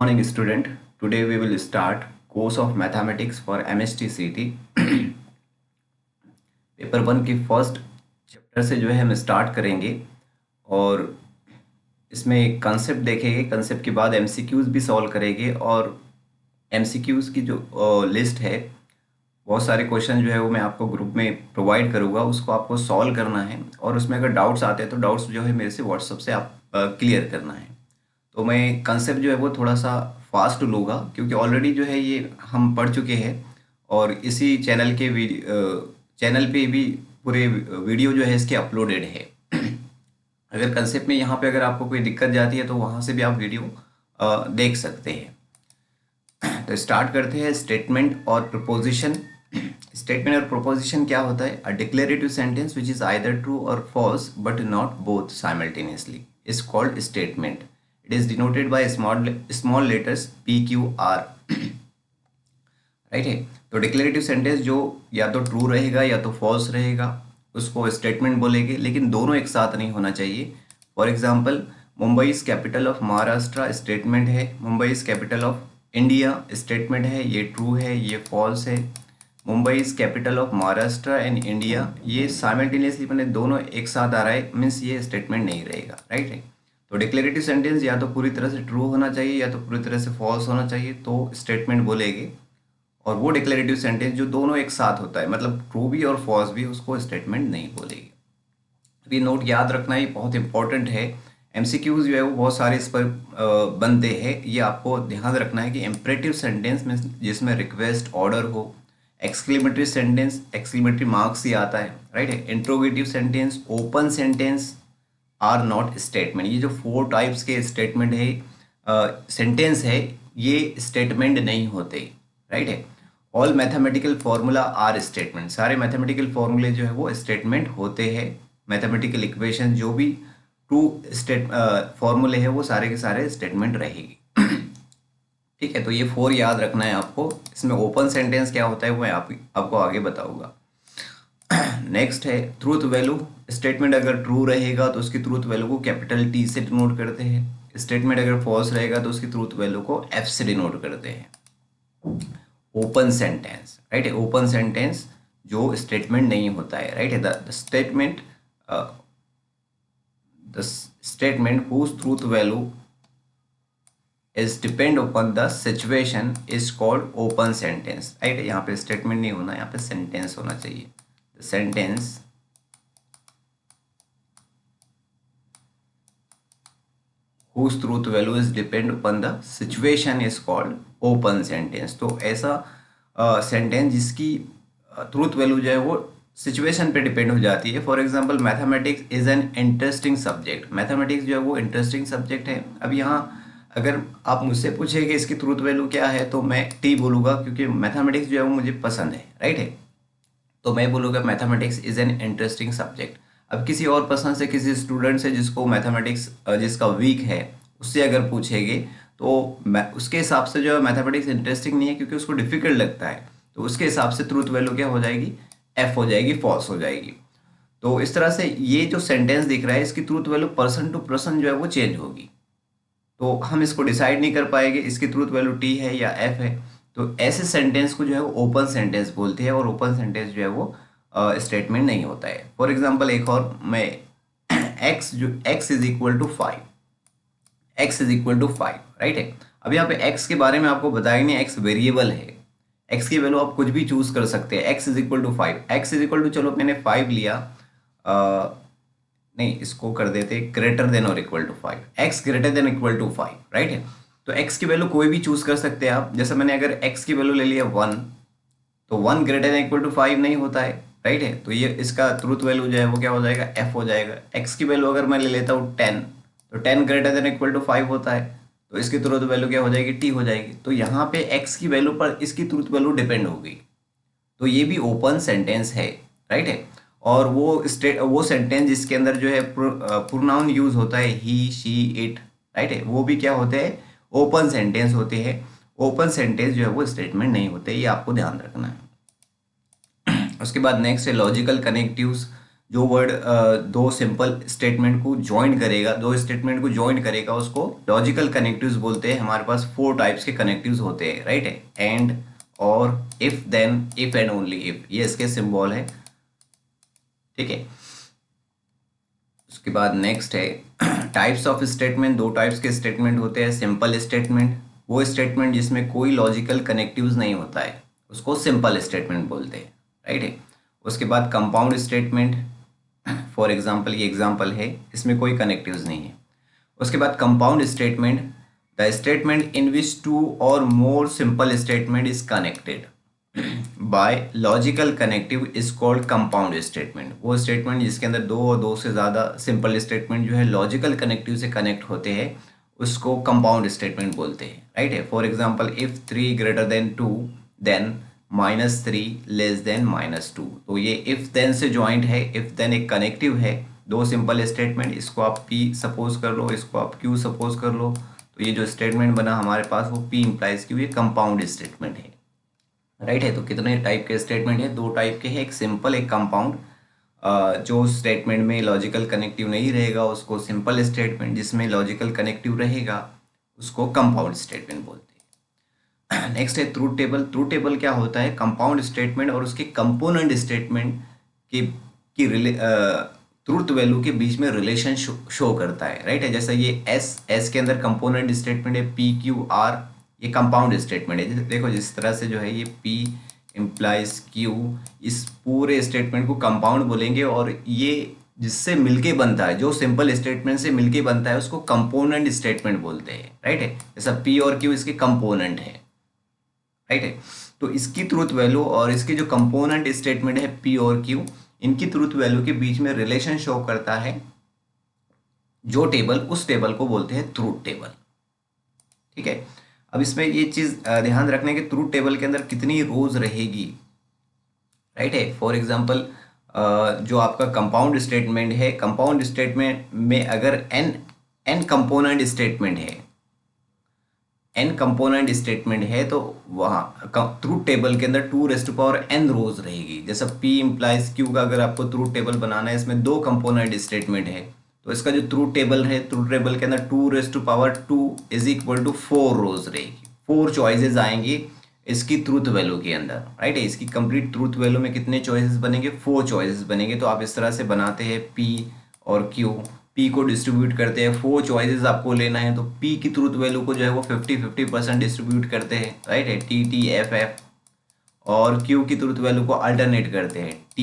Morning student, today we will start course of mathematics for MSTCT। Paper one की first chapter से जो है हम स्टार्ट करेंगे और इसमें कंसेप्ट देखेंगे। कंसेप्ट के बाद एमसीक्यूज भी सॉल्व करेंगे और एमसीक्यूज की जो लिस्ट है, बहुत सारे क्वेश्चन जो है वो मैं आपको ग्रुप में प्रोवाइड करूँगा, उसको आपको सॉल्व करना है और उसमें अगर डाउट्स आते हैं तो डाउट्स जो है मेरे से व्हाट्सएप से आप क्लियर करना है। तो मैं कंसेप्ट जो है वो थोड़ा सा फास्ट लूँगा क्योंकि ऑलरेडी जो है ये हम पढ़ चुके हैं और इसी चैनल पे भी पूरे वीडियो जो है इसके अपलोडेड है। अगर कंसेप्ट में यहाँ पे अगर आपको कोई दिक्कत जाती है तो वहाँ से भी आप वीडियो देख सकते हैं। तो स्टार्ट करते हैं स्टेटमेंट और प्रपोजिशन। स्टेटमेंट और प्रपोजिशन क्या होता है? A declarative sentence which is either true or false but not both simultaneously is called statement. It is denoted by small letters P, Q, R. Right है। तो declarative sentence जो या तो true रहेगा या तो फॉल्स रहेगा उसको स्टेटमेंट बोलेंगे, लेकिन दोनों एक साथ नहीं होना चाहिए। For example, Mumbai is capital of Maharashtra statement है, Mumbai is capital of India statement है, ये ट्रू है ये फॉल्स है। Mumbai is capital of Maharashtra and India, ये साइमल्टेनियसली मैंने दोनों एक साथ आ रहा है, मीन्स ये स्टेटमेंट नहीं रहेगा। राइट है। तो डिक्लेरेटिव सेंटेंस या तो पूरी तरह से ट्रू होना चाहिए या तो पूरी तरह से फॉल्स होना चाहिए, तो स्टेटमेंट बोलेंगे। और वो डिक्लेरेटिव सेंटेंस जो दोनों एक साथ होता है, मतलब ट्रू भी और फॉल्स भी, उसको स्टेटमेंट नहीं बोलेगी। अभी नोट याद रखना ही बहुत इंपॉर्टेंट है। एमसीक्यूज जो है वो बहुत सारे इस पर बनते हैं, ये आपको ध्यान रखना है कि इम्परेटिव सेंटेंस में जिसमें रिक्वेस्ट ऑर्डर हो, एक्सक्लेमेटरी सेंटेंस एक्सक्लेमेटरी मार्क्स ही आता है, राइट है, interrogative sentence, open sentence are not statement. ये जो 4 टाइप्स के स्टेटमेंट है, सेंटेंस है, ये स्टेटमेंट नहीं होते। राइट है। All mathematical formula are statement, सारे मैथमेटिकल फॉर्मूले जो है वो स्टेटमेंट होते हैं। मैथमेटिकल इक्वेशन जो भी टू फॉर्मूले है वो सारे के सारे स्टेटमेंट रहेगी। ठीक है। तो ये 4 याद रखना है आपको। इसमें ओपन सेंटेंस क्या होता है वो मैं आपको आगे बताऊंगा। नेक्स्ट है ट्रूथ वैल्यू। स्टेटमेंट अगर ट्रू रहेगा तो उसकी ट्रूथ वैल्यू को कैपिटल टी से डिनोट करते हैं। स्टेटमेंट अगर फॉल्स रहेगा तो उसकी ट्रूथ वैल्यू को एफ से डिनोट करते हैं। ओपन सेंटेंस, राइट है, ओपन सेंटेंस जो स्टेटमेंट नहीं होता है। राइट है। The statement whose truth value is depend upon the situation is called open sentence. Right है। यहाँ पे स्टेटमेंट नहीं होना, यहाँ पे सेंटेंस होना चाहिए। The sentence whose truth value is depend upon the situation is called open sentence। तो ऐसा सेंटेंस जिसकी ट्रूथ वैल्यू जो है वो सिचुएशन पे डिपेंड हो जाती है। For example, mathematics is an interesting subject. Mathematics जो है वो इंटरेस्टिंग सब्जेक्ट है। अब यहाँ अगर आप मुझसे पूछे कि इसकी ट्रूथ वैल्यू क्या है तो मैं टी बोलूँगा, क्योंकि मैथमेटिक्स जो है वो मुझे पसंद है। राइट है। तो मैं बोलूँगा mathematics is an interesting subject. अब किसी और पर्सन से, किसी स्टूडेंट से जिसको मैथमेटिक्स जिसका वीक है, उससे अगर पूछेंगे तो उसके हिसाब से जो है मैथमेटिक्स इंटरेस्टिंग नहीं है क्योंकि उसको डिफिकल्ट लगता है, तो उसके हिसाब से ट्रूथ वैल्यू क्या हो जाएगी? एफ हो जाएगी, फॉल्स हो जाएगी। तो इस तरह से ये जो सेंटेंस दिख रहा है इसकी truth value person to person जो है वो चेंज होगी। तो हम इसको डिसाइड नहीं कर पाएंगे इसकी ट्रूथ वैल्यू टी है या एफ है। तो ऐसे सेंटेंस को जो है वो ओपन सेंटेंस बोलते हैं और ओपन सेंटेंस जो है वो स्टेटमेंट नहीं होता है। फॉर एग्जांपल एक और मैं x is equal to 5, x is equal to 5, right है। अब यहाँ पे x के बारे में आपको बताया नहीं, x वेरिएबल है, x की वैल्यू आप कुछ भी चूज कर सकते हैं। x is equal to 5, x is equal to, चलो मैंने 5 लिया, नहीं इसको कर देते ग्रेटर देन और equal to 5, x greater than equal to 5, right है। तो x की वैल्यू कोई भी चूज कर सकते हैं आप। जैसे मैंने अगर x की वैल्यू ले लिया 1, तो 1 ग्रेटर देन इक्वल टू 5 नहीं होता है। राइट है। तो ये इसका ट्रूथ वैल्यू जो है वो क्या हो जाएगा? f हो जाएगा। x की वैल्यू अगर मैं ले लेता हूँ 10, तो 10 ग्रेटर देन इक्वल टू 5 होता है, तो इसकी ट्रूथ वैल्यू क्या हो जाएगी? t हो जाएगी। तो यहाँ पे x की वैल्यू पर इसकी ट्रूथ वैल्यू डिपेंड होगी। तो ये भी ओपन सेंटेंस है। राइट है। और वो सेंटेंस जिसके अंदर जो है प्रोनाउन यूज होता है ही, शी, इट, राइट है, वो भी क्या होते हैं? ओपन सेंटेंस होते हैं। ओपन सेंटेंस जो है वो स्टेटमेंट नहीं होते, ये आपको ध्यान रखना है। उसके बाद नेक्स्ट है लॉजिकल कनेक्टिव्स। जो वर्ड दो सिंपल स्टेटमेंट को ज्वाइन करेगा, दो स्टेटमेंट को ज्वाइन करेगा, उसको लॉजिकल कनेक्टिव्स बोलते हैं। हमारे पास 4 टाइप्स के कनेक्टिव्स होते हैं, राइट है। And, or, if, then, if and only if, ये इसके सिंबल है, ठीक है। उसके बाद नेक्स्ट है टाइप्स ऑफ स्टेटमेंट। दो टाइप्स के स्टेटमेंट होते हैं। सिंपल स्टेटमेंट, वो स्टेटमेंट जिसमें कोई लॉजिकल कनेक्टिव्स नहीं होता है, उसको सिंपल स्टेटमेंट बोलते हैं, राइट है। उसके बाद कंपाउंड स्टेटमेंट, फॉर एग्जांपल ये एग्जांपल है, इसमें कोई कनेक्टिव्स नहीं है। उसके बाद compound statement, the statement in which two or more simple statement is connected by logical connective is called compound statement. वो स्टेटमेंट जिसके अंदर दो और दो से ज़्यादा सिंपल स्टेटमेंट जो है लॉजिकल कनेक्टिव से कनेक्ट होते हैं, उसको कंपाउंड स्टेटमेंट बोलते हैं, राइट है। For example, if 3 greater than 2 then -3 less than -2। तो ये इफ देन से ज्वाइंट है। इफ देन एक कनेक्टिव है, दो सिंपल स्टेटमेंट, इसको आप पी सपोज कर लो, इसको आप क्यू सपोज कर लो, तो ये जो स्टेटमेंट बना हमारे पास वो पी इम्प्लाइज क्यू, ये कंपाउंड स्टेटमेंट है, राइट है। तो कितने टाइप के स्टेटमेंट है? दो टाइप के हैं, एक सिंपल एक कंपाउंड। जो स्टेटमेंट में लॉजिकल कनेक्टिव नहीं रहेगा उसको सिंपल स्टेटमेंट, जिसमें लॉजिकल कनेक्टिव रहेगा उसको कंपाउंड स्टेटमेंट बोलते हैं। नेक्स्ट है ट्रूथ टेबल। ट्रूथ टेबल क्या होता है? कंपाउंड स्टेटमेंट और उसके कंपोनेंट स्टेटमेंट की ट्रूथ वैल्यू के बीच में रिलेशन शो करता है, राइट है। जैसा ये एस के अंदर कंपोनेंट स्टेटमेंट है पी क्यू आर, ये कंपाउंड स्टेटमेंट है। देखो जिस तरह से जो है ये P इम्प्लाइज Q, इस पूरे स्टेटमेंट को कंपाउंड बोलेंगे, और ये जिससे मिलके बनता है, जो सिंपल स्टेटमेंट से मिलके बनता है, उसको कंपोनेंट स्टेटमेंट बोलते हैं, राइट है। जैसा P और Q इसके कंपोनेंट है, राइट है। तो इसकी ट्रूथ वैल्यू और इसकी जो कंपोनेंट स्टेटमेंट है P और Q, इनकी ट्रूथ वैल्यू के बीच में रिलेशन शो करता है जो टेबल, उस टेबल को बोलते हैं ट्रूथ टेबल, ठीक है। अब इसमें ये चीज़ ध्यान रखने के ट्रूथ टेबल के अंदर कितनी रोज रहेगी, राइट है। फॉर एग्जांपल, जो आपका कंपाउंड स्टेटमेंट है, कंपाउंड स्टेटमेंट में अगर एन कंपोनेंट स्टेटमेंट है, एन कंपोनेंट स्टेटमेंट है, तो वहाँ ट्रूथ टेबल के अंदर 2n रोज रहेगी। जैसा P इम्प्लाइज Q का अगर आपको ट्रूथ टेबल बनाना है, इसमें दो कंपोनेंट स्टेटमेंट है, तो इसका जो ट्रूथ टेबल है, ट्रूथ टेबल के अंदर 2 इज इक्वल टू 4 रोज रहेगी, 4 चॉइसेस आएंगी इसकी ट्रूथ वैल्यू के अंदर, राइट है। इसकी कंप्लीट ट्रूथ वैल्यू में कितने चॉइसेस बनेंगे? 4 चॉइसेस बनेंगे। तो आप इस तरह से बनाते हैं P और Q, P को डिस्ट्रीब्यूट करते हैं, 4 चॉइसेस आपको लेना है, तो P की ट्रूथ वैल्यू को जो है वो 50-50% डिस्ट्रीब्यूट करते हैं, राइट है, T, और Q की ट्रूथ वैल्यू को अल्टरनेट करते हैं, T,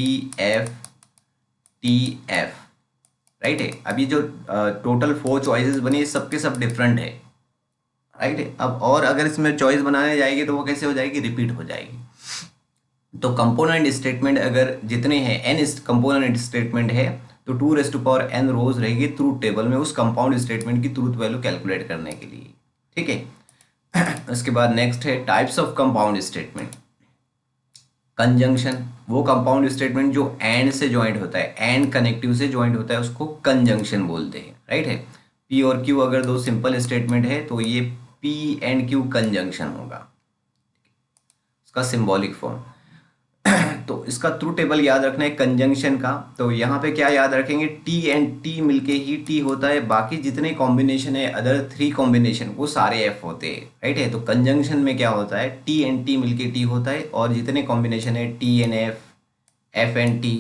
F, राइट है। अब ये जो टोटल 4 चॉइसेस बनी, सबके सब डिफरेंट है, राइट है। अब और अगर इसमें चॉइस बनाने जाएगी तो वो कैसे हो जाएगी? रिपीट हो जाएगी। तो कंपोनेंट स्टेटमेंट अगर जितने हैं, एन कंपोनेंट स्टेटमेंट है, तो 2n रोज रहेगी ट्रूथ टेबल में उस कंपाउंड स्टेटमेंट की ट्रूथ वैल्यू कैलकुलेट करने के लिए, ठीक है। उसके बाद नेक्स्ट है types of compound statement. Conjunction, वो कंपाउंड स्टेटमेंट जो एंड से ज्वाइंट होता है, एंड कनेक्टिव से ज्वाइंट होता है, उसको कंजंक्शन बोलते हैं, राइट है। पी और क्यू अगर दो सिंपल स्टेटमेंट है, तो ये पी एंड क्यू कंजंक्शन होगा, इसका सिंबॉलिक फॉर्म। तो इसका ट्रूथ टेबल याद रखना है कंजंक्शन का, तो यहाँ पे क्या याद रखेंगे? टी एंड टी मिलके ही टी होता है, बाकी जितने कॉम्बिनेशन है, अदर 3 कॉम्बिनेशन, वो सारे एफ होते हैं, राइट है। तो कंजंक्शन में क्या होता है? टी एंड टी मिलके टी होता है, और जितने कॉम्बिनेशन है T and F, F and T,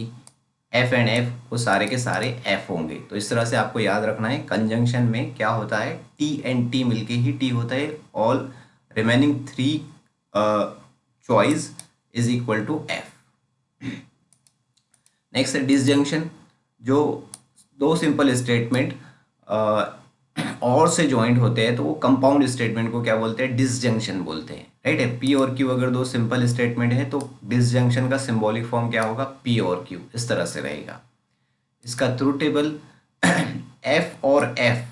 F and F, वो सारे के सारे एफ होंगे। तो इस तरह से आपको याद रखना है कंजंक्शन में क्या होता है, टी एंड टी मिलके ही टी होता है, all remaining 3 choice is equal to F. Next है डिसजंक्शन, जो दो सिंपल स्टेटमेंट और से ज्वाइंट होते हैं, तो वो कंपाउंड स्टेटमेंट को क्या बोलते हैं? डिसजंक्शन बोलते हैं, राइट है। पी और क्यू अगर दो सिंपल स्टेटमेंट है, तो डिसजंक्शन का सिंबॉलिक फॉर्म क्या होगा? पी और क्यू, इस तरह से रहेगा। इसका ट्रूथ टेबल एफ और एफ,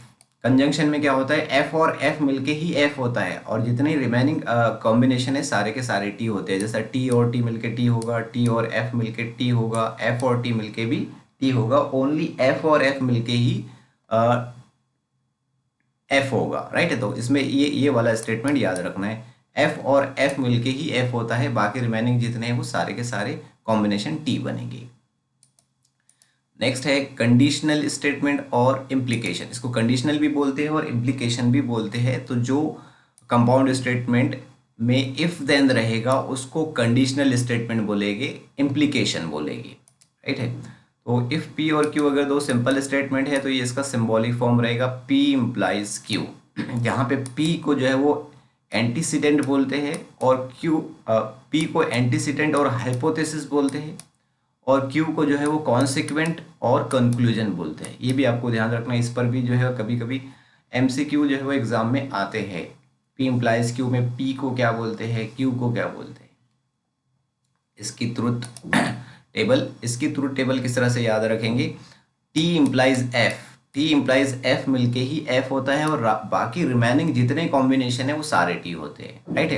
कंजंक्शन में क्या होता है? एफ और एफ मिलके ही एफ होता है, और जितने रिमेनिंग कॉम्बिनेशन है सारे के सारे टी होते हैं। जैसा टी और टी मिलके टी होगा, टी और एफ मिलके टी होगा, एफ और टी मिलके भी टी होगा, ओनली एफ और एफ मिलके ही एफ होगा, राइट है। तो इसमें ये वाला स्टेटमेंट याद रखना है, एफ और एफ मिलके ही एफ होता है, बाकी रिमेनिंग जितने हैं वो सारे के सारे कॉम्बिनेशन टी बनेंगे। नेक्स्ट है कंडीशनल स्टेटमेंट और इम्प्लीकेशन। इसको कंडीशनल भी बोलते हैं और इम्प्लीकेशन भी बोलते हैं। तो जो कंपाउंड स्टेटमेंट में इफ देन रहेगा उसको कंडीशनल स्टेटमेंट बोलेंगे, इम्प्लीकेशन बोलेंगे, राइट है। तो इफ पी और क्यू अगर दो सिंपल स्टेटमेंट है तो ये इसका सिंबॉलिक फॉर्म रहेगा पी इम्प्लाइज क्यू। यहाँ पे पी को जो है वो एंटीसीडेंट बोलते हैं और क्यू, पी को एंटीसीडेंट और हाइपोथेसिस बोलते हैं और क्यू को जो है वो कॉन्सिक्वेंट और कंक्लूजन बोलते हैं। ये भी आपको ध्यान रखना है, इस पर भी जो है कभी कभी एमसीक्यू जो है वो एग्जाम में आते हैं। पी इम्प्लाइज क्यू में पी को क्या बोलते हैं, क्यू को क्या बोलते हैं। इसकी ट्रुथ टेबल किस तरह से याद रखेंगे, T implies F, T implies F मिलके ही एफ होता है और बाकी रिमेनिंग जितने कॉम्बिनेशन है वो सारे टी होते हैं, राइट है।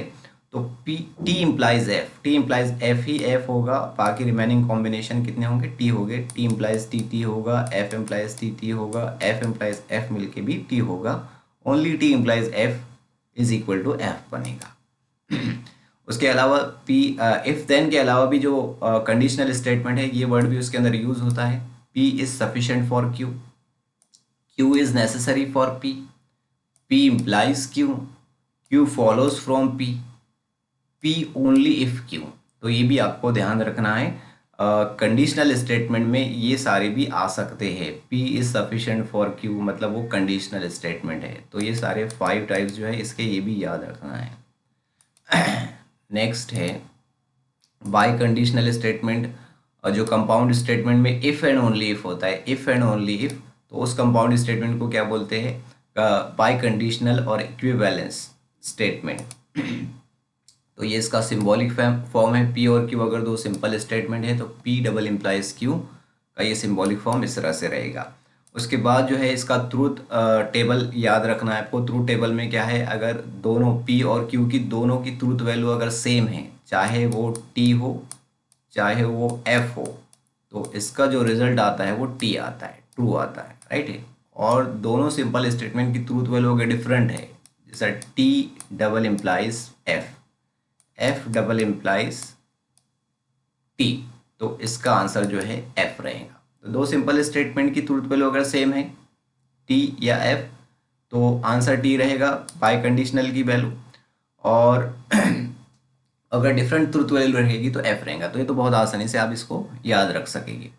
तो P T implies F, T implies F ही एफ होगा, बाकी रिमेनिंग कॉम्बिनेशन कितने होंगे, टी हो गए। टी इम्प्लाइज टी टी होगा, एफ इम्प्लाइज टी टी होगा, एफ इम्प्लाइज एफ मिलके भी टी होगा। Only T implies F is equal to F बनेगा। उसके अलावा पी इफ देन के अलावा भी जो कंडीशनल स्टेटमेंट है ये वर्ड भी उसके अंदर यूज होता है। P is sufficient for Q, Q is necessary for P, P implies Q, Q follows from P, P only if Q. तो ये भी आपको ध्यान रखना है, कंडीशनल स्टेटमेंट में ये सारे भी आ सकते हैं। P is sufficient for Q मतलब वो कंडीशनल स्टेटमेंट है। तो ये सारे 5 टाइप्स जो है इसके ये भी याद रखना है। नेक्स्ट है बाय कंडीशनल स्टेटमेंट। जो कंपाउंड स्टेटमेंट में इफ एंड ओनली इफ होता है, इफ एंड ओनली इफ, तो उस कंपाउंड स्टेटमेंट को क्या बोलते हैं, बाय कंडीशनल और इक्विवेलेंस स्टेटमेंट। तो ये इसका सिंबॉलिक फॉर्म है। पी और क्यू अगर दो सिंपल स्टेटमेंट है तो पी डबल इम्प्लाइज क्यू का ये सिंबॉलिक फॉर्म इस तरह से रहेगा। उसके बाद जो है इसका ट्रूथ टेबल याद रखना है आपको। ट्रूथ टेबल में क्या है, अगर दोनों पी और क्यू की दोनों की ट्रूथ वैल्यू अगर सेम है, चाहे वो टी हो चाहे वो एफ हो, तो इसका जो रिजल्ट आता है वो टी आता है, ट्रू आता है, राइट है। और दोनों सिंपल स्टेटमेंट की ट्रूथ वैल्यू अगर डिफरेंट है, जैसा T double implies F, F double implies T, तो इसका आंसर जो है एफ रहेगा। तो दो सिंपल स्टेटमेंट की ट्रूथ वैल्यू अगर सेम है टी या एफ, तो आंसर टी रहेगा बाय कंडीशनल की वैल्यू। और अगर डिफरेंट ट्रूथ वैल्यू रहेगी तो एफ रहेगा। तो ये तो बहुत आसानी से आप इसको याद रख सकेंगे,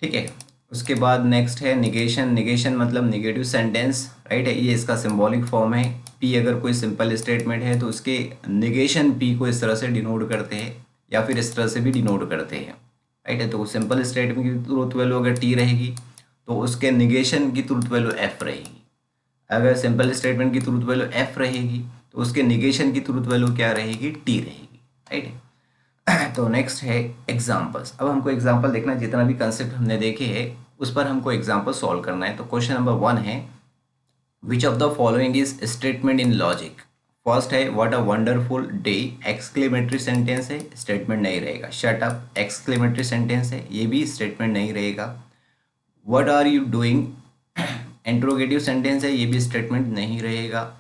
ठीक है। उसके बाद नेक्स्ट है निगेशन। निगेशन मतलब निगेटिव सेंटेंस, राइट है। ये इसका सिंबॉलिक फॉर्म है। पी अगर कोई सिंपल स्टेटमेंट है तो उसके निगेशन पी को इस तरह से डिनोट करते हैं या फिर इस तरह से भी डिनोट करते हैं, राइट है। तो सिंपल स्टेटमेंट की ट्रूथ वैल्यू अगर टी रहेगी तो उसके निगेशन की ट्रूथ वैल्यू एफ रहेगी। अगर सिंपल स्टेटमेंट की ट्रूथ वैल्यू एफ रहेगी तो उसके निगेशन की ट्रूथ वैल्यू क्या रहेगी, टी रहेगी, राइट है। तो नेक्स्ट है एग्जाम्पल्स। अब हमको एग्जाम्पल देखना है, जितना भी कंसेप्ट हमने देखे हैं उस पर हमको एग्जाम्पल सॉल्व करना है। तो क्वेश्चन नंबर 1 है which of the following is statement in logic. First है what a wonderful day, exclamatory sentence है, स्टेटमेंट नहीं रहेगा। शट अप एक्सक्लेमेटरी सेंटेंस है, ये भी स्टेटमेंट नहीं रहेगा। What are you doing interrogative sentence है, ये भी स्टेटमेंट नहीं रहेगा।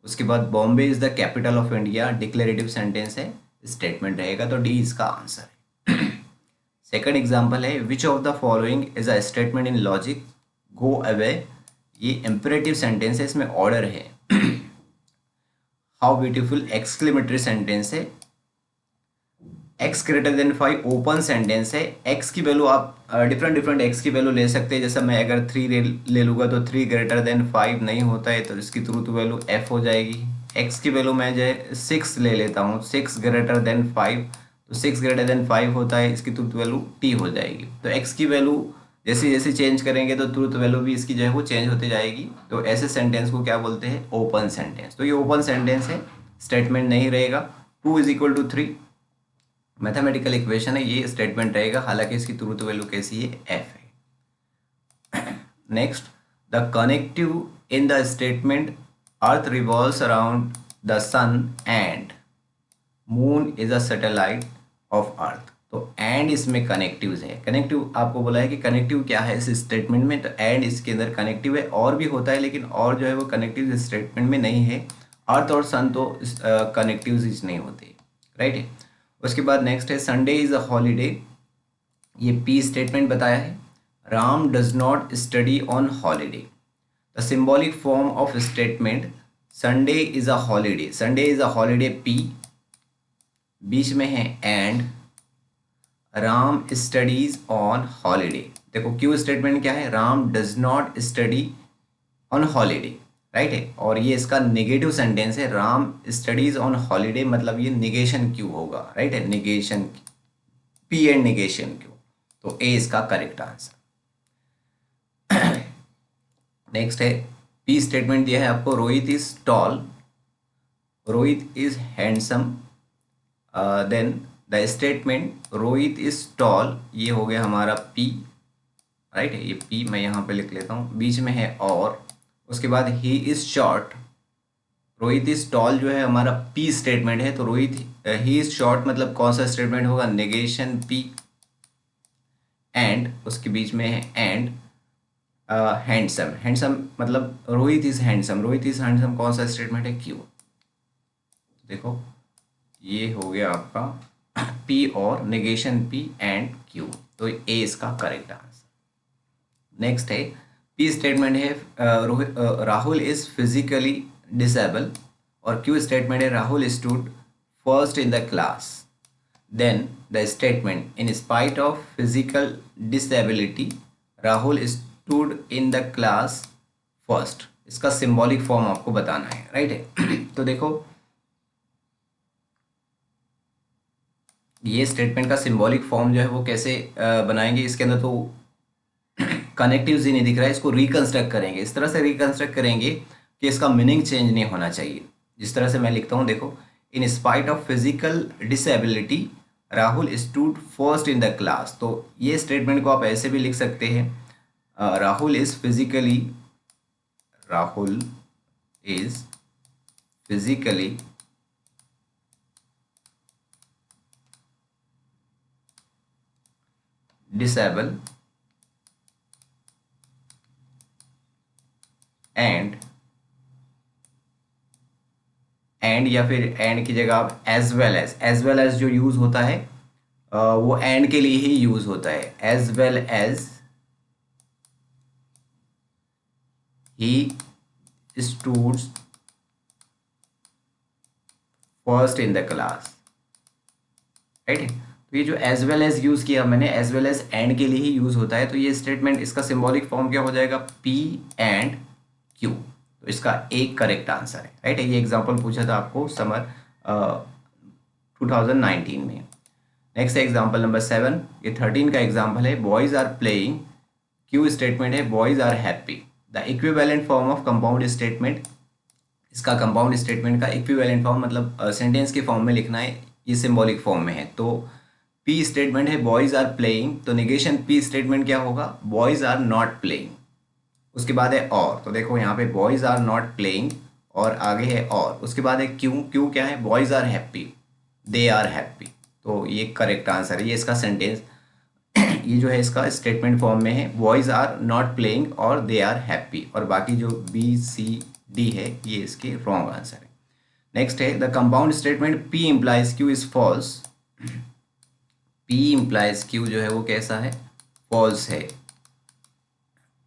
उसके बाद Bombay is the capital of India, declarative sentence है, स्टेटमेंट रहेगा। तो डी इसका आंसर है। सेकंड एग्जांपल है which of the following is a statement in logic, go away, ये इंपेरेटिव सेंटेंस है, इसमें ऑर्डर है। हाउ ब्यूटीफुल एक्सक्लेमेटरी सेंटेंस है। X greater than 5 open sentence है। एक्स की वैल्यू आप डिफरेंट एक्स की वैल्यू ले सकते हैं। जैसा मैं अगर 3 ले लूँगा तो 3 ग्रेटर देन 5 नहीं होता है, तो इसकी ट्रूथ वैल्यू एफ हो जाएगी। एक्स की वैल्यू मैं जो है 6 ले लेता हूँ, 6 ग्रेटर देन 5, तो 6 ग्रेटर देन 5 होता है, इसकी ट्रूथ वैल्यू टी हो जाएगी। तो एक्स की वैल्यू जैसे जैसे चेंज करेंगे तो ट्रूथ वैल्यू भी इसकी जो है वो चेंज होती जाएगी। तो ऐसे सेंटेंस को क्या बोलते हैं, ओपन सेंटेंस। तो ये ओपन सेंटेंस है, स्टेटमेंट नहीं रहेगा। 2 is equal to 3 mathematical equation है, ये स्टेटमेंट रहेगा, हालांकि इसकी ट्रूथ वैल्यू कैसी है, एफ है। Next the connective in the statement earth revolves around the sun and moon is a satellite of earth. तो एंड इसमें कनेक्टिव्स है। कनेक्टिव आपको बोला है कि कनेक्टिव क्या है इस स्टेटमेंट में, तो एंड इसके अंदर कनेक्टिव है। और भी होता है लेकिन और जो है वो कनेक्टिव स्टेटमेंट में नहीं है। अर्थ और सन तो कनेक्टिव्स नहीं होते, राइट है। उसके बाद नेक्स्ट है संडे इज अ हॉलीडे, ये पी स्टेटमेंट बताया है। Ram does not study on holiday. The symbolic form of statement Sunday is a holiday. Sunday is a holiday P, बीच में है and Ram studies on holiday. देखो Q statement क्या है, Ram does not study on holiday, right है। और ये इसका negative sentence है, राम स्टडीज ऑन हॉलीडे, मतलब ये निगेशन क्यू होगा, राइट है, negation P and negation Q. तो ए इसका करेक्ट आंसर। नेक्स्ट है पी स्टेटमेंट दिया है आपको, Rohit is tall, Rohit is handsome, then the statement Rohit is tall, ये हो गया हमारा पी, राइट है, ये पी मैं यहाँ पे लिख लेता हूँ, बीच में है और, उसके बाद he is short, Rohit is toll जो है हमारा पी स्टेटमेंट है, तो रोहित ही इज शॉर्ट मतलब कौन सा स्टेटमेंट होगा, नेगेशन पी, एंड उसके बीच में है एंड हैंडसम, हैंडसम मतलब Rohit is handsome, Rohit is handsome कौन सा स्टेटमेंट है, क्यू। देखो ये हो गया आपका P और नेगेशन P एंड Q, तो ए इसका करेक्ट आंसर। नेक्स्ट है P स्टेटमेंट है राहुल इज फिजिकली डिसेबल, और Q स्टेटमेंट है Rahul stood first in the class, then the statement in spite of physical disability Rahul stood in the class first, इसका symbolic form आपको बताना है, right है। तो देखो ये स्टेटमेंट का सिंबॉलिक फॉर्म जो है वो कैसे बनाएंगे, इसके अंदर तो कनेक्टिव ही नहीं दिख रहा है, इसको रिकंस्ट्रक्ट करेंगे, इस तरह से रिकंस्ट्रक्ट करेंगे कि इसका मीनिंग चेंज नहीं होना चाहिए। जिस तरह से मैं लिखता हूँ देखो, इन spite of physical disability Rahul stood first in the class, तो ये स्टेटमेंट को आप ऐसे भी लिख सकते हैं, Rahul is physically disable and या फिर एंड की जगह आप एज वेल एज जो यूज होता है वो एंड के लिए ही यूज होता है, as well as he stood first in the class, right है। तो ये जो एज वेल एज यूज किया मैंने, एज वेल एज एंड के लिए ही यूज होता है, तो ये स्टेटमेंट इसका सिंबॉलिक फॉर्म क्या हो जाएगा, पी एंड क्यू, तो इसका एक करेक्ट आंसर है, राइट है। ये एग्जांपल पूछा था आपको समर 2019 में। नेक्स्ट एग्जांपल नंबर 7, ये 13 का एग्जांपल है, boys are playing, Q statement है boys are happy, the equivalent form of compound statement, इसका कंपाउंड स्टेटमेंट का इक्विवेलेंट फॉर्म मतलब सेंटेंस के फॉर्म में लिखना है, ये सिंबॉलिक फॉर्म में है। तो पी स्टेटमेंट है बॉयज आर प्लेइंग, तो नेगेशन पी स्टेटमेंट क्या होगा, बॉयज आर नॉट प्लेइंग, उसके बाद है और, तो देखो यहाँ पे बॉयज आर नॉट प्लेइंग और आगे है और, उसके बाद है क्यू, क्यू क्या है, boys are happy, they are happy, तो ये करेक्ट आंसर है, ये इसका सेंटेंस ये जो है इसका स्टेटमेंट फॉर्म में है, बॉयज आर नॉट प्लेइंग और दे आर हैप्पी, और बाकी जो बी सी डी है ये इसके रॉन्ग आंसर है। नेक्स्ट है the compound statement P implies Q is false, P implies Q जो है वो कैसा है, फॉल्स है,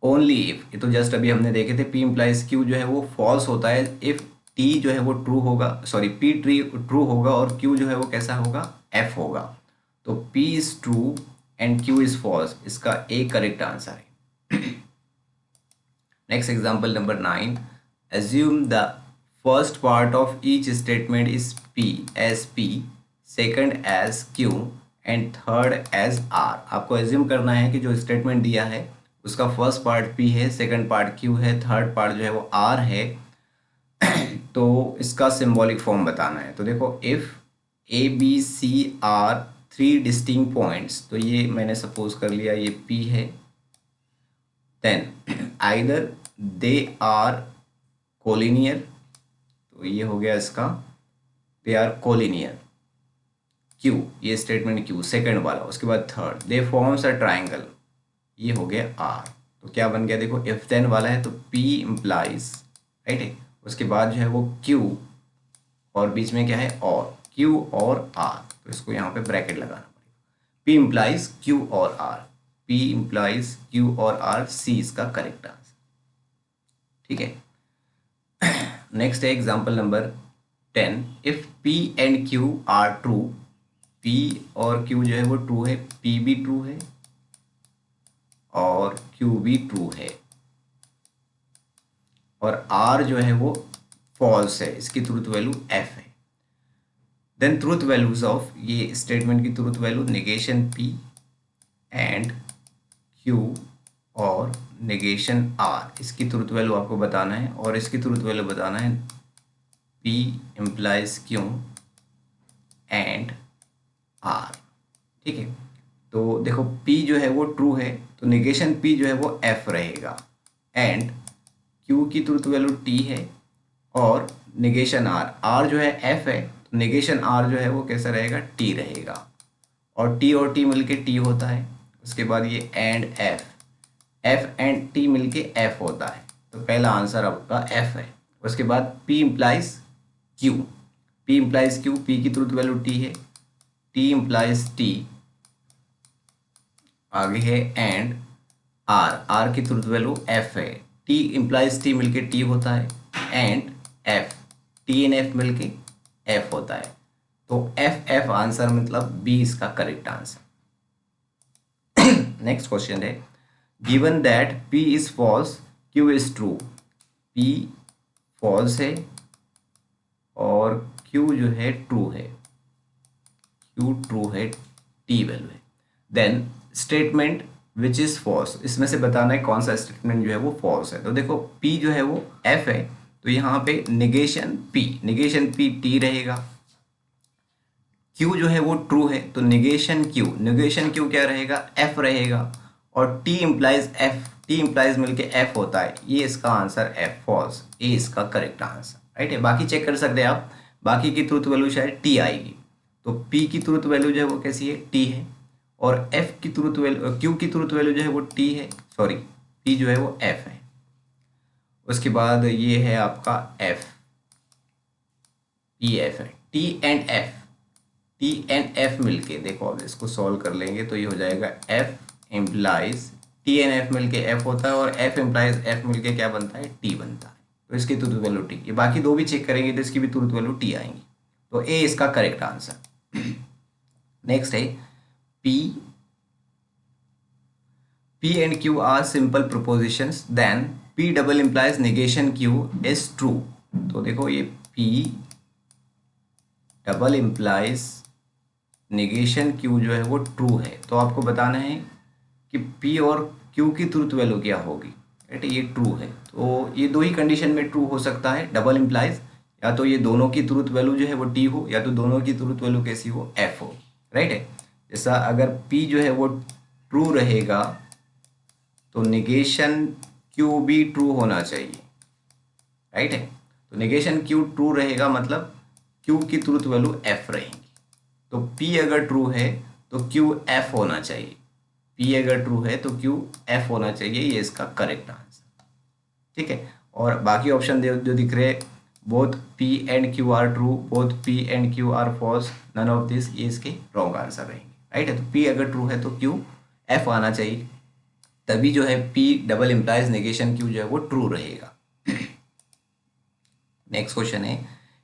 ओनली इफ, ये तो जस्ट अभी हमने देखे थे, पी इम्प्लाइज क्यू जो है वो फॉल्स होता है इफ टी जो है वो ट्रू होगा, सॉरी पी ट्रू होगा और क्यू जो है वो कैसा होगा, एफ होगा, तो P is true and Q is false, इसका एक करेक्ट आंसर है। Next example number 9, assume the first part of each statement is P as P, second as Q and third as R। आपको assume करना है कि जो statement दिया है उसका फर्स्ट पार्ट P है, सेकंड पार्ट Q है, थर्ड पार्ट जो है वो R है, तो इसका सिंबॉलिक फॉर्म बताना है। तो देखो if A B C are 3 distinct points, तो ये मैंने सपोज कर लिया ये P है, then either they are collinear, तो ये हो गया इसका दे आर कोलिनियर, क्यू ये स्टेटमेंट क्यू सेकंड वाला, उसके बाद third they forms a triangle, ये हो गया आर, तो क्या बन गया देखो इफ देन वाला है तो पी इम्प्लाइज, राइट है, उसके बाद जो है वो क्यू और बीच में क्या है और, क्यू और आर, तो इसको यहाँ पे ब्रैकेट लगाना पड़ेगा, पी इम्प्लाइज क्यू और आर, P implies Q और R, C इसका करेक्ट आंसर। ठीक है। नेक्स्ट है example number 10। If P and Q are true, P और Q जो है वो ट्रू है, P भी ट्रू है और Q भी ट्रू है, और R जो है वो फॉल्स है, इसकी ट्रूथ वैल्यू F है। देन ट्रूथ वैल्यूज ऑफ, ये स्टेटमेंट की truth value negation P and Q और नेगेशन R, इसकी ट्रूथ वैल्यू आपको बताना है, और इसकी ट्रूथ वैल्यू बताना है P implies Q and R। ठीक है, तो देखो P जो है वो ट्रू है तो नेगेशन P जो है वो F रहेगा, एंड Q की ट्रूथ वैल्यू T है, और नेगेशन R जो है F है तो नेगेशन R जो है वो कैसा रहेगा, T रहेगा, और T मिलके T होता है। उसके बाद ये एंड F एंड T मिलके F होता है, तो पहला आंसर आपका F है। उसके बाद P इम्प्लाइज Q, P की ट्रूथ वैल्यू T है, T इम्प्लाइज T, आगे है एंड R की ट्रूथ वैल्यू F है, T इम्प्लाइज T मिलके T होता है, and F, T and F मिलके F होता है, तो F आंसर मतलब B इसका करेक्ट आंसर। नेक्स्ट क्वेश्चन है, given that P is false Q is true, P false है और Q जो है ट्रू है, Q ट्रू है, T वैल्यू है, then statement which is false, इसमें से बताना है कौन सा स्टेटमेंट जो है वो फॉल्स है। तो देखो P जो है वो F है, तो यहाँ पे नेगेशन P T रहेगा, Q जो है वो ट्रू है तो नेगेशन Q क्या रहेगा, F रहेगा, और T इम्प्लाइज मिलके F होता है, ये इसका आंसर F फॉल्स, ये इसका करेक्ट आंसर, राइट है। बाकी चेक कर सकते हैं आप, बाकी की ट्रूथ वैल्यू शायद T आएगी, तो P की ट्रूथ वैल्यू जो है वो कैसी है, T है, और F की ट्रूथ वैल्यू, Q की ट्रूथ वैल्यू जो है वो T है, सॉरी P जो है वो F है। उसके बाद ये है आपका F, P F है, T एंड F मिलके, देखो अब इसको सॉल्व कर लेंगे तो ये हो जाएगा F implies T and F मिलके F होता है, और F इम्प्लाइज F मिलके क्या बनता है, T बनता है, तो इसकी ट्रूथ वैल्यू T। ये बाकी दो भी चेक करेंगे तो इसकी भी ट्रूथ वैल्यू T आएंगी, तो A इसका करेक्ट आंसर। नेक्स्ट है P and Q are simple propositions, then P double implies negation Q is true। तो देखो ये P double implies negation Q जो है वो ट्रू है, तो आपको बताना है कि P और Q की ट्रूथ वैल्यू क्या होगी, राइट। ये ट्रू है तो ये दो ही कंडीशन में ट्रू हो सकता है, डबल इम्प्लाइज, या तो ये दोनों की ट्रूथ वैल्यू जो है वो T हो, या तो दोनों की ट्रूथ वैल्यू कैसी हो, F हो, राइट है। जैसा अगर P जो है वो ट्रू रहेगा तो नेगेशन Q भी ट्रू होना चाहिए, राइट है। तो नेगेशन Q ट्रू रहेगा मतलब Q की ट्रूथ वैल्यू F रहेगी, तो P अगर ट्रू है तो Q F होना चाहिए, P अगर ट्रू है तो Q F होना चाहिए, ये इसका करेक्ट आंसर। ठीक है, और बाकी ऑप्शन जो दिख रहे both P and Q are true, both P and Q are false, none of this, ये इसके रॉन्ग आंसर रहेंगे, राइट है। तो P अगर ट्रू है तो Q F आना चाहिए, तभी जो है P double implies negation Q जो है वो ट्रू रहेगा। नेक्स्ट क्वेश्चन है,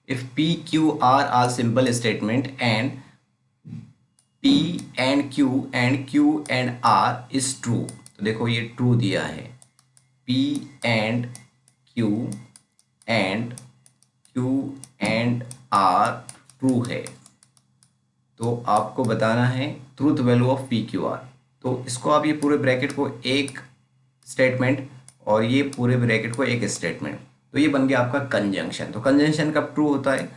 if P Q R are simple statement and P and Q and R is true, तो देखो ये ट्रू दिया है, P and Q and R true है, तो आपको बताना है truth value of P Q R। तो इसको आप ये पूरे ब्रैकेट को एक स्टेटमेंट और ये पूरे ब्रैकेट को एक स्टेटमेंट, तो ये बन गया आपका कंजंक्शन। तो कंजंक्शन कब ट्रू होता है,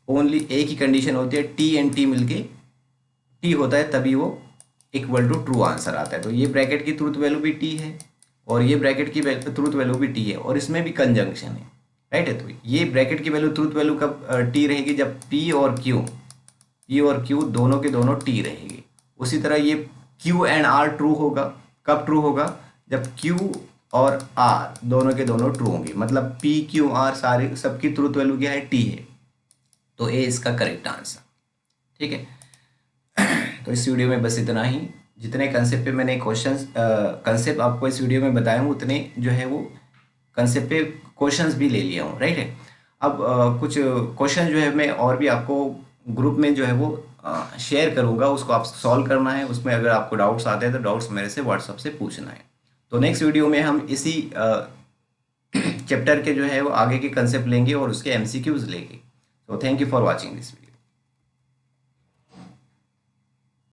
ओनली एक ही कंडीशन होती है, T एंड T मिलके T होता है, तभी वो इक्वल टू ट्रू आंसर आता है। तो ये ब्रैकेट की ट्रूथ वैल्यू भी T है और ये ब्रैकेट की ट्रूथ वैल्यू भी T है, और इसमें भी कंजंक्शन है, राइट है। तो ये ब्रैकेट की वैल्यू ट्रूथ वैल्यू कब T रहेगी, जब P और Q दोनों के दोनों T रहेगी। उसी तरह ये Q एंड R ट्रू होगा, कब ट्रू होगा, जब Q और R दोनों के दोनों ट्रू होंगे, मतलब P Q R सारे सबकी ट्रूथ वैल्यू क्या है, T है, तो ए इसका करेक्ट आंसर। ठीक है, तो इस वीडियो में बस इतना ही। जितने कंसेप्ट पे मैंने कंसेप्ट आपको इस वीडियो में बताया हूँ, उतने जो है वो कंसेप्ट पे क्वेश्चंस भी ले लिया हूँ, राइट है। अब कुछ क्वेश्चन जो है मैं और भी आपको ग्रुप में जो है वो शेयर करूँगा, उसको आप सॉल्व करना है। उसमें अगर आपको डाउट्स आते हैं तो डाउट्स मेरे से व्हाट्सअप से पूछना है। तो नेक्स्ट वीडियो में हम इसी चैप्टर के जो है वो आगे के कंसेप्ट लेंगे और उसके एमसीक्यूज लेंगे। तो thank you for watching this.